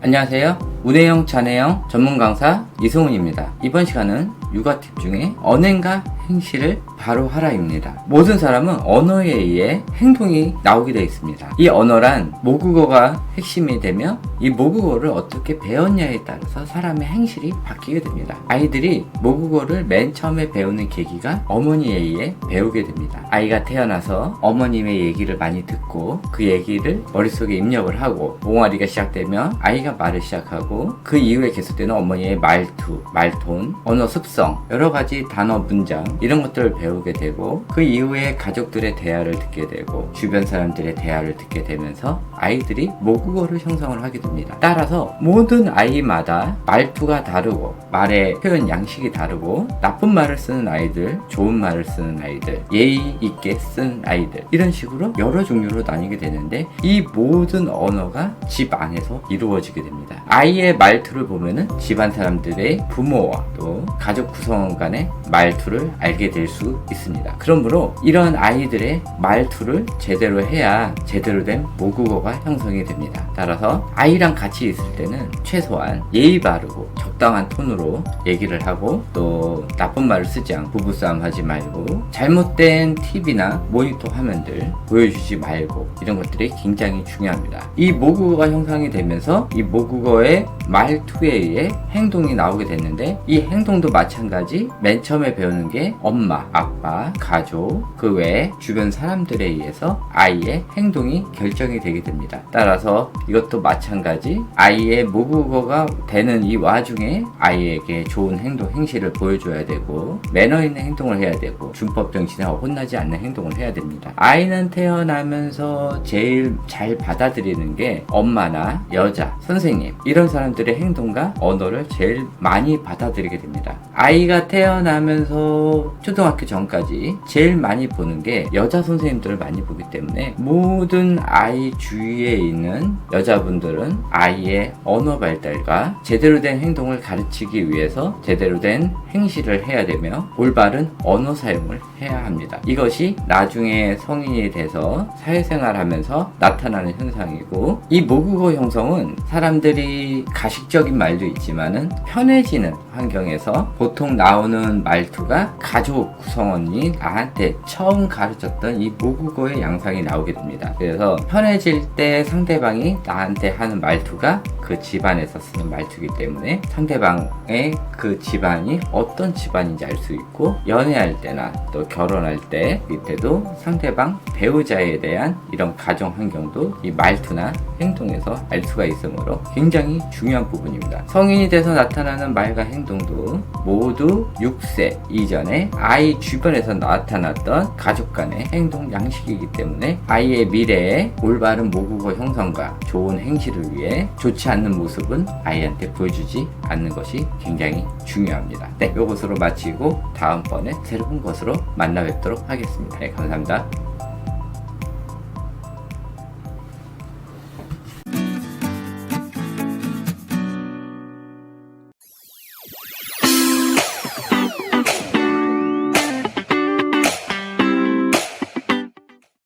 안녕하세요. 우내형 자내형 전문 강사 이승훈입니다. 이번 시간은 육아 팁 중에 언행과 행실을 바로 하라입니다. 모든 사람은 언어에 의해 행동이 나오게 되어 있습니다. 이 언어란 모국어가 핵심이 되며 이 모국어를 어떻게 배웠냐에 따라서 사람의 행실이 바뀌게 됩니다. 아이들이 모국어를 맨 처음에 배우는 계기가 어머니에 의해 배우게 됩니다. 아이가 태어나서 어머님의 얘기를 많이 듣고 그 얘기를 머릿속에 입력을 하고 몽알이가 시작되면 아이가 말을 시작하고 그 이후에 계속되는 어머니의 말투, 말톤, 언어 습성, 여러 가지 단어, 문장 이런 것들을 배우게 되고 그 이후에 가족들의 대화를 듣게 되고 주변 사람들의 대화를 듣게 되면서 아이들이 모국어를 형성을 하게 됩니다. 따라서 모든 아이마다 말투가 다르고 말의 표현 양식이 다르고 나쁜 말을 쓰는 아이들, 좋은 말을 쓰는 아이들, 예의 있게 쓰는 아이들 이런 식으로 여러 종류로 나뉘게 되는데 이 모든 언어가 집 안에서 이루어지게 됩니다. 아이의 말투를 보면은 집안 사람들의 부모와 또 가족 구성원 간의 말투를 알게 될 수 있습니다. 그러므로 이런 아이들의 말투를 제대로 해야 제대로 된 모국어가 형성이 됩니다. 따라서 아이랑 같이 있을 때는 최소한 예의 바르고 적당한 톤으로 얘기를 하고 또 나쁜 말을 쓰지 않고 부부싸움 하지 말고 잘못된 TV나 모니터 화면들 보여주지 말고 이런 것들이 굉장히 중요합니다. 이 모국어가 형성이 되면서 이 모국어의 말투에 의해 행동이 나오게 됐는데 이 행동도 마찬가지 맨 처음에 배우는 게 엄마, 아빠, 가족, 그 외에 주변 사람들에 의해서 아이의 행동이 결정이 되게 됩니다. 따라서 이것도 마찬가지 아이의 모국어가 되는 이 와중에 아이에게 좋은 행동, 행실을 보여줘야 되고 매너 있는 행동을 해야 되고 준법 정신하고 혼나지 않는 행동을 해야 됩니다. 아이는 태어나면서 제일 잘 받아들이는 게 엄마나 여자, 선생님 이런 사람들의 행동과 언어를 제일 많이 받아들이게 됩니다. 아이가 태어나면서 초등학교 전까지 제일 많이 보는 게 여자 선생님들을 많이 보기 때문에 모든 아이 주위에 있는 여자분들은 아이의 언어 발달과 제대로 된 행동을 가르치기 위해서 제대로 된 행실을 해야 되며 올바른 언어 사용을 해야 합니다. 이것이 나중에 성인이 돼서 사회생활하면서 나타나는 현상이고 이 모국어 형성은 사람들이 가식적인 말도 있지만은 편해지는 환경에서 보통 나오는 말투가 가족 구성원이 나한테 처음 가르쳤던 이 모국어의 양상이 나오게 됩니다. 그래서 편해질 때 상대방이 나한테 하는 말투가 그 집안에서 쓰는 말투이기 때문에 상대방의 그 집안이 어떤 집안인지 알 수 있고 연애할 때나 또 결혼할 때 이때도 상대방 배우자에 대한 이런 가정 환경도 이 말투나 행동에서 알 수가 있으므로 굉장히 중요한 부분입니다. 성인이 돼서 나타나는 말과 행동도 모두 6세 이전에 아이 주변에서 나타났던 가족 간의 행동 양식이기 때문에 아이의 미래에 올바른 모국어 형성과 좋은 행실을 위해 좋지 않는 모습은 아이한테 보여주지 않는 것이 굉장히 중요합니다. 네, 이것으로 마치고 다음번에 새로운 것으로 만나 뵙도록 하겠습니다. 네, 감사합니다.